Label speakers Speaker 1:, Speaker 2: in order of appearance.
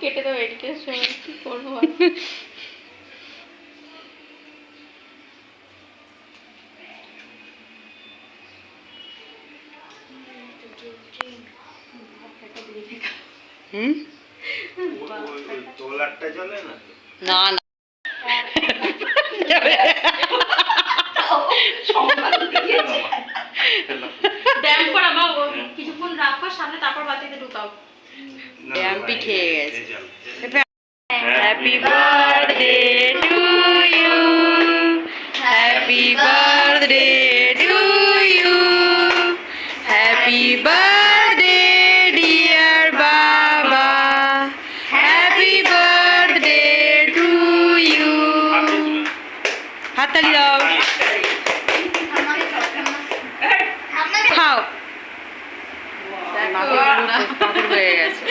Speaker 1: কেটে দেবো এডিটের সময় কি করবো
Speaker 2: তোলারটা চলে না
Speaker 3: না না
Speaker 1: ব্যায়াম করা বা কিছুক্ষণ রাখো সামনে তারপর বাতিতে ঢুকাও
Speaker 3: ব্যায়ামটি খেয়ে গেছে happy birthday to you happy birthday to you happy birthday dear বাবা হ্যাপি বার্থডে টু ইউ হাততালি দাও খাও পাগল হয়ে গেছে